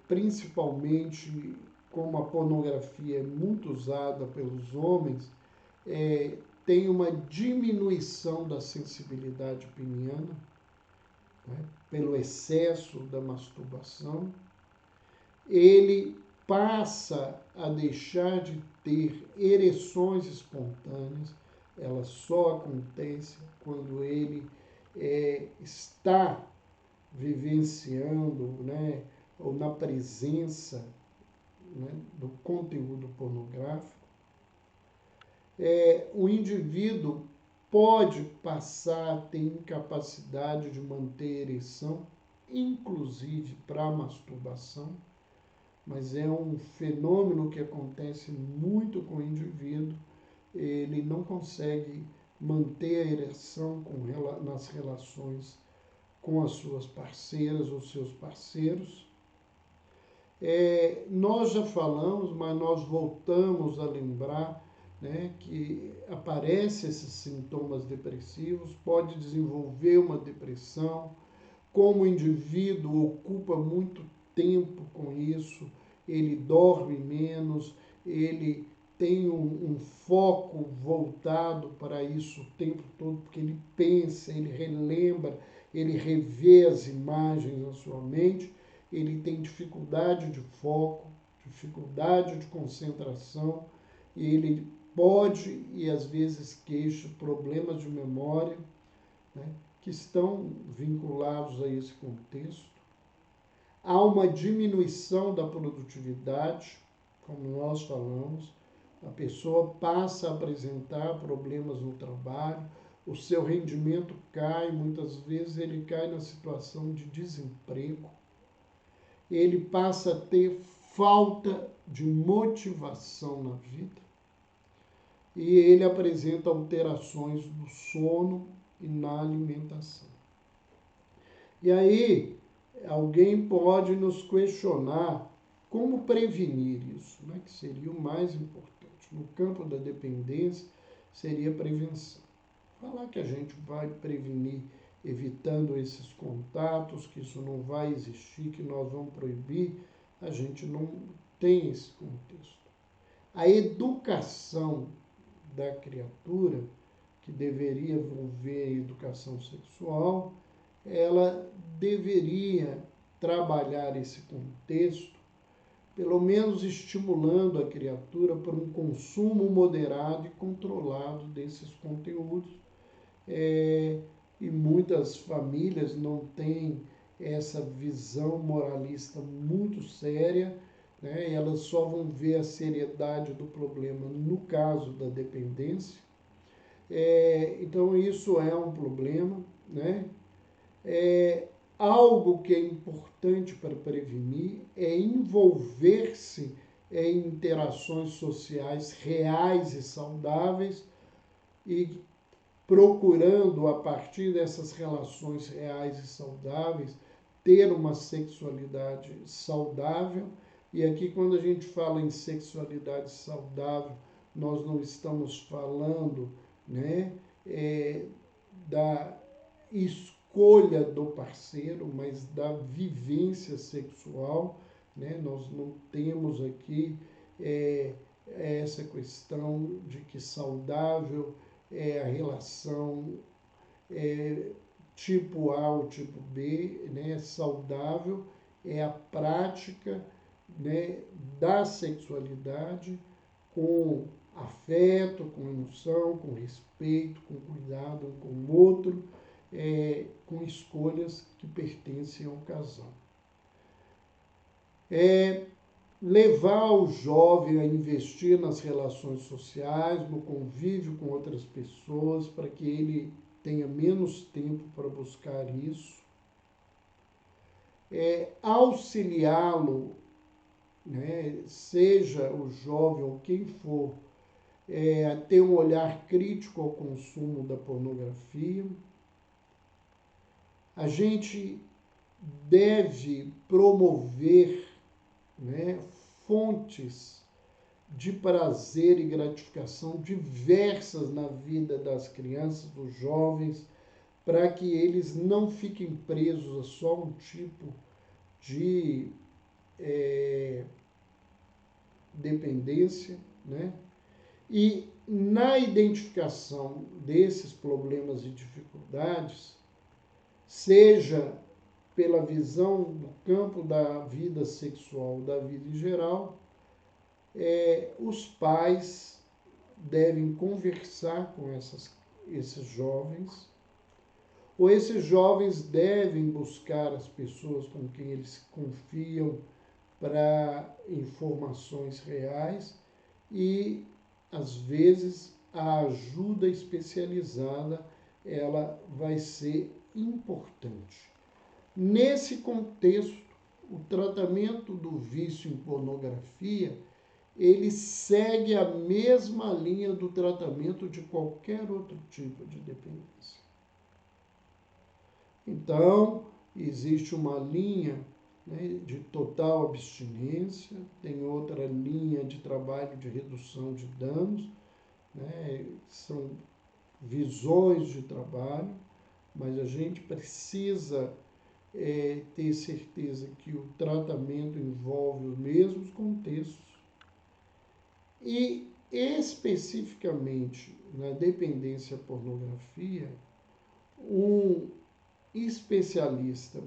principalmente como a pornografia é muito usada pelos homens, tem uma diminuição da sensibilidade peniana, né, pelo excesso da masturbação. Ele passa a deixar de ter ereções espontâneas, ela só acontece quando ele está vivenciando, né, ou na presença, né, do conteúdo pornográfico. O indivíduo pode passar a ter incapacidade de manter ereção, inclusive para masturbação, mas é um fenômeno que acontece muito com o indivíduo. Ele não consegue manter a ereção nas relações com as suas parceiras ou seus parceiros. Nós já falamos, mas nós voltamos a lembrar, né, que aparecem esses sintomas depressivos, pode desenvolver uma depressão, como o indivíduo ocupa muito tempo com isso, ele dorme menos, ele tem um foco voltado para isso o tempo todo, porque ele pensa, ele relembra, ele revê as imagens na sua mente, ele tem dificuldade de foco, dificuldade de concentração, e ele pode e às vezes queixa problemas de memória, né, que estão vinculados a esse contexto. Há uma diminuição da produtividade, como nós falamos, a pessoa passa a apresentar problemas no trabalho, o seu rendimento cai, muitas vezes ele cai na situação de desemprego, ele passa a ter falta de motivação na vida e ele apresenta alterações no sono e na alimentação. E aí, alguém pode nos questionar como prevenir isso, né? Que seria o mais importante. No campo da dependência, seria a prevenção. Falar que a gente vai prevenir evitando esses contatos, que isso não vai existir, que nós vamos proibir, a gente não tem esse contexto. A educação da criatura, que deveria envolver a educação sexual, ela deveria trabalhar esse contexto, pelo menos estimulando a criatura para um consumo moderado e controlado desses conteúdos. E muitas famílias não têm essa visão moralista muito séria, né? Elas só vão ver a seriedade do problema no caso da dependência. Então isso é um problema, né? Algo que é importante para prevenir é envolver-se em interações sociais reais e saudáveis e procurando, a partir dessas relações reais e saudáveis, ter uma sexualidade saudável. E aqui, quando a gente fala em sexualidade saudável, nós não estamos falando, né, da escolha do parceiro, mas da vivência sexual, né? Nós não temos aqui essa questão de que saudável é a relação tipo A ou tipo B, né? Saudável é a prática, né, da sexualidade com afeto, com emoção, com respeito, com cuidado um com o outro, com escolhas que pertencem ao casal. Levar o jovem a investir nas relações sociais, no convívio com outras pessoas, para que ele tenha menos tempo para buscar isso. Auxiliá-lo, né, seja o jovem ou quem for, a ter um olhar crítico ao consumo da pornografia. A gente deve promover, né, fontes de prazer e gratificação diversas na vida das crianças, dos jovens, para que eles não fiquem presos a só um tipo de dependência, né? E na identificação desses problemas e dificuldades, seja pela visão do campo da vida sexual, da vida em geral, os pais devem conversar com esses jovens, ou esses jovens devem buscar as pessoas com quem eles confiam para informações reais e, às vezes, a ajuda especializada ela vai ser importante. Nesse contexto, o tratamento do vício em pornografia, ele segue a mesma linha do tratamento de qualquer outro tipo de dependência. Então, existe uma linha, né, de total abstinência, tem outra linha de trabalho de redução de danos, né, são visões de trabalho, mas a gente precisa ter certeza que o tratamento envolve os mesmos contextos e, especificamente na dependência à pornografia, um especialista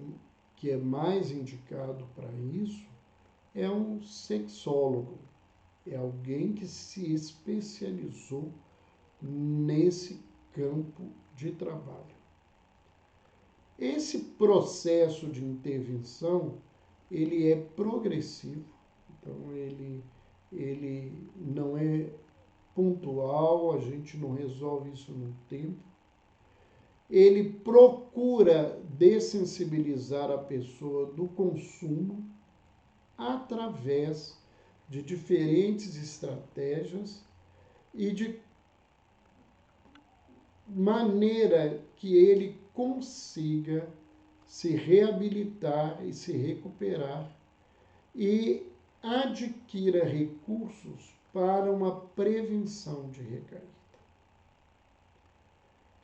que é mais indicado para isso é um sexólogo, é alguém que se especializou nesse campo de trabalho. Esse processo de intervenção, ele é progressivo, então ele não é pontual, a gente não resolve isso no tempo. Ele procura dessensibilizar a pessoa do consumo através de diferentes estratégias e de maneira que ele consiga se reabilitar e se recuperar e adquira recursos para uma prevenção de recaída.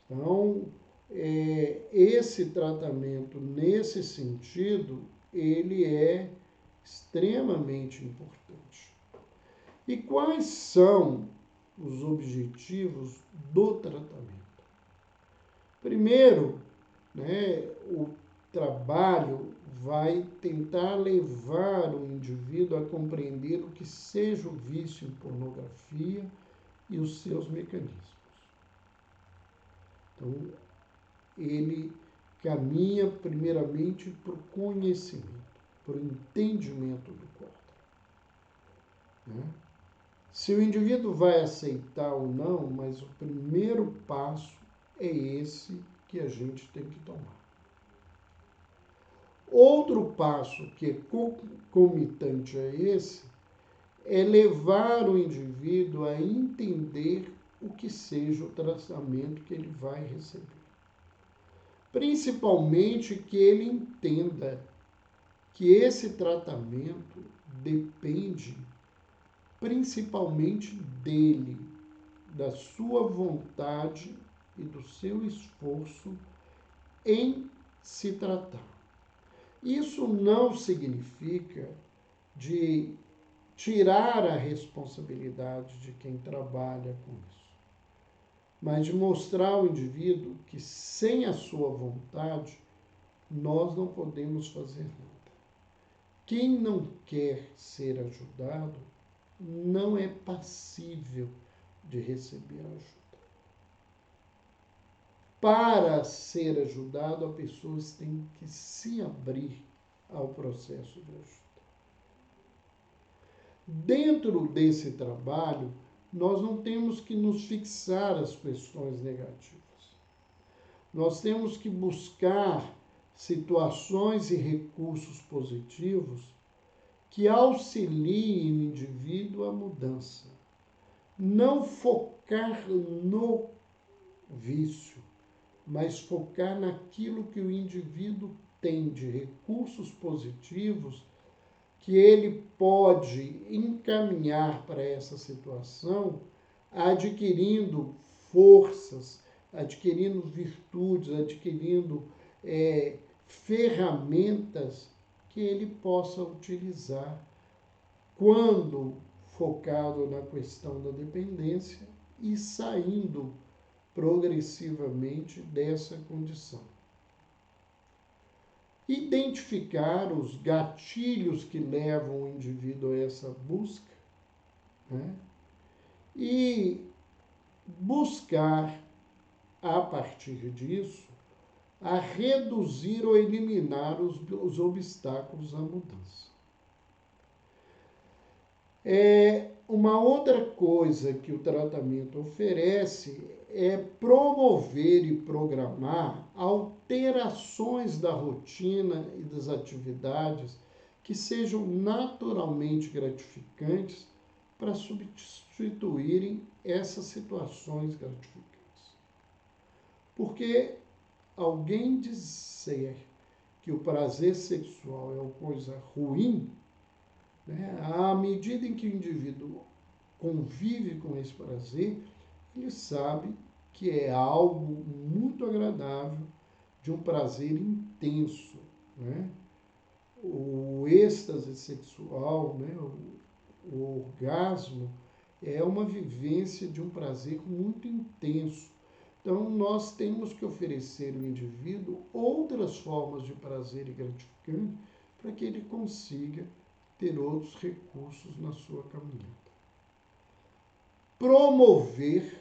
Então, esse tratamento, nesse sentido, ele é extremamente importante. E quais são os objetivos do tratamento? Primeiro, né, o trabalho vai tentar levar o indivíduo a compreender o que seja o vício em pornografia e os seus mecanismos. Então, ele caminha primeiramente para o conhecimento, para o entendimento do quadro, né? Se o indivíduo vai aceitar ou não, mas o primeiro passo é esse que a gente tem que tomar. Outro passo que é concomitante a esse é levar o indivíduo a entender o que seja o tratamento que ele vai receber. Principalmente que ele entenda que esse tratamento depende principalmente dele, da sua vontade e do seu esforço em se tratar. Isso não significa de tirar a responsabilidade de quem trabalha com isso, mas de mostrar ao indivíduo que sem a sua vontade nós não podemos fazer nada. Quem não quer ser ajudado não é passível de receber ajuda. Para ser ajudado, a pessoa tem que se abrir ao processo de ajuda. Dentro desse trabalho, nós não temos que nos fixar às questões negativas. Nós temos que buscar situações e recursos positivos que auxiliem o indivíduo à mudança. Não focar no vício, mas focar naquilo que o indivíduo tem de recursos positivos que ele pode encaminhar para essa situação, adquirindo forças, adquirindo virtudes, adquirindo ferramentas que ele possa utilizar quando focado na questão da dependência e saindo progressivamente dessa condição. Identificar os gatilhos que levam o indivíduo a essa busca, né? E buscar, a partir disso, a reduzir ou eliminar os obstáculos à mudança. Uma outra coisa que o tratamento oferece é promover e programar alterações da rotina e das atividades que sejam naturalmente gratificantes para substituírem essas situações gratificantes. Porque alguém dizer que o prazer sexual é uma coisa ruim, né, à medida em que o indivíduo convive com esse prazer, ele sabe que é algo muito agradável, de um prazer intenso, né? O êxtase sexual, né, o orgasmo, é uma vivência de um prazer muito intenso. Então, nós temos que oferecer ao indivíduo outras formas de prazer e gratificante para que ele consiga ter outros recursos na sua caminhada. Promover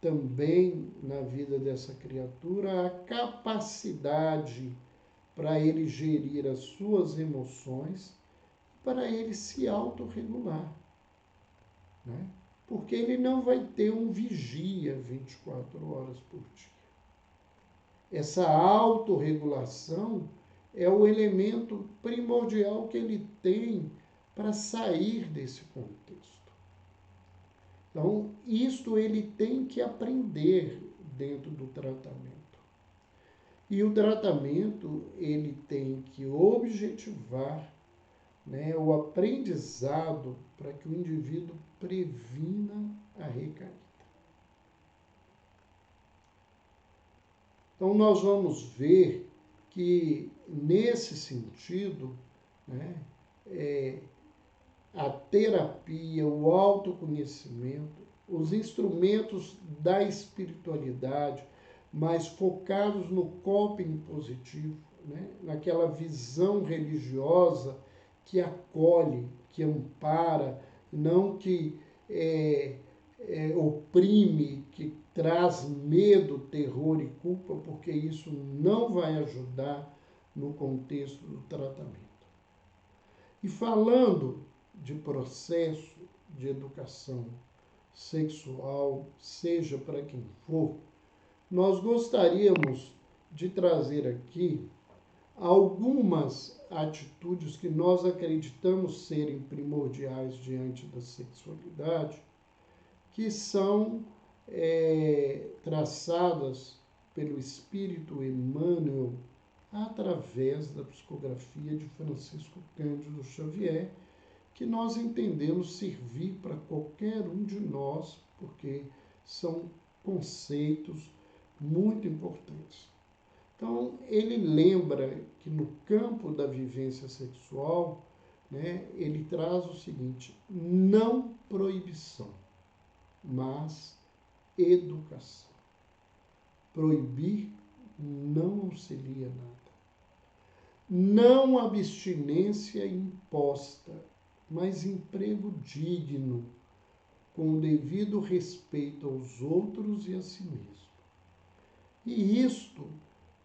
também na vida dessa criatura a capacidade para ele gerir as suas emoções, para ele se autorregular, né? Porque ele não vai ter um vigia 24 horas por dia. Essa autorregulação é o elemento primordial que ele tem para sair desse contexto. Então, isto ele tem que aprender dentro do tratamento. E o tratamento, ele tem que objetivar, né, o aprendizado para que o indivíduo previna a recaída. Então, nós vamos ver que, nesse sentido, né, a terapia, o autoconhecimento, os instrumentos da espiritualidade, mais focados no coping positivo, né, naquela visão religiosa que acolhe, que ampara, não que oprime, que traz medo, terror e culpa, porque isso não vai ajudar no contexto do tratamento. E falando de processo de educação sexual, seja para quem for, nós gostaríamos de trazer aqui algumas atitudes que nós acreditamos serem primordiais diante da sexualidade, que são traçadas pelo Espírito Emmanuel através da psicografia de Francisco Cândido Xavier, que nós entendemos servir para qualquer um de nós, porque são conceitos muito importantes. Então, ele lembra que no campo da vivência sexual, né, ele traz o seguinte: não proibição, mas educação. Proibir não auxilia nada. Não abstinência imposta, mas emprego digno, com o devido respeito aos outros e a si mesmo. E isto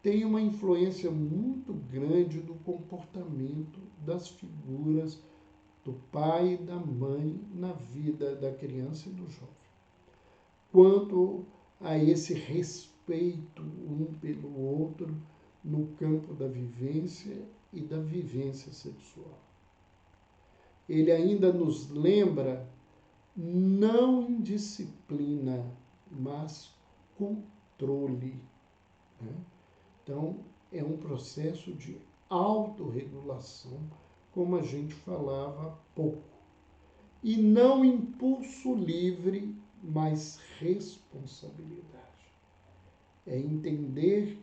tem uma influência muito grande do comportamento das figuras do pai e da mãe na vida da criança e do jovem, quanto a esse respeito um pelo outro no campo da vivência e da vivência sexual. Ele ainda nos lembra não indisciplina, mas controle, né? Então, é um processo de autorregulação, como a gente falava há pouco. E não impulso livre, mas responsabilidade. É entender,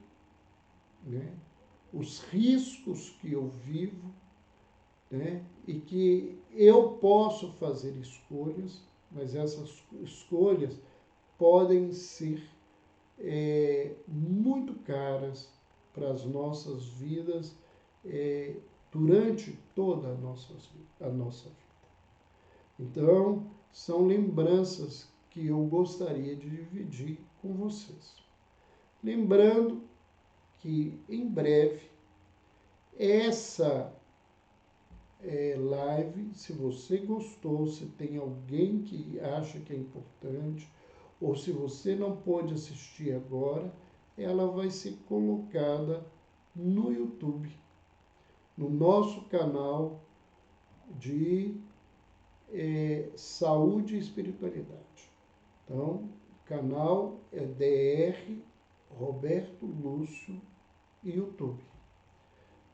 né, os riscos que eu vivo né? E que eu posso fazer escolhas, mas essas escolhas podem ser muito caras para as nossas vidas durante toda a nossa vida. Então, são lembranças que eu gostaria de dividir com vocês. Lembrando que, em breve, essa live, se você gostou, se tem alguém que acha que é importante, ou se você não pode assistir agora, ela vai ser colocada no YouTube, no nosso canal de saúde e espiritualidade. Então, o canal é DR Roberto Lúcio YouTube.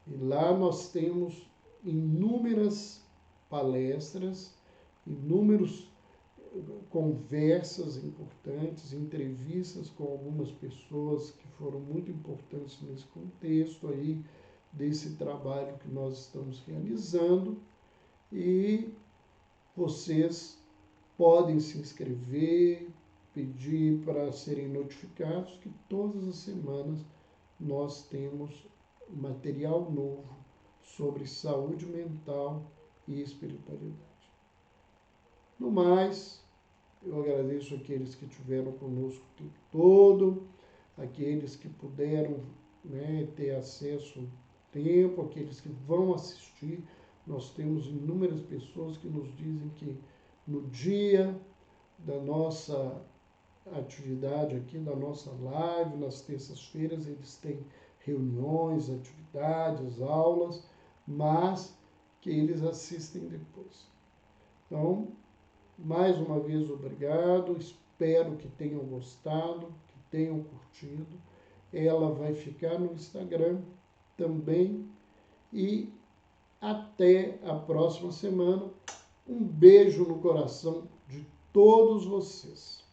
E lá nós temos inúmeras palestras, inúmeras conversas importantes, entrevistas com algumas pessoas que foram muito importantes nesse contexto aí, desse trabalho que nós estamos realizando. E vocês podem se inscrever, pedir para serem notificados que todas as semanas nós temos material novo sobre saúde mental e espiritualidade. No mais, eu agradeço aqueles que estiveram conosco o tempo todo, aqueles que puderam ter acesso ao tempo, aqueles que vão assistir. Nós temos inúmeras pessoas que nos dizem que no dia da nossa atividade aqui, da nossa live, nas terças-feiras, eles têm reuniões, atividades, aulas, mas que eles assistem depois. Então, mais uma vez, obrigado, espero que tenham gostado, que tenham curtido. Ela vai ficar no Instagram também e até a próxima semana. Um beijo no coração de todos vocês.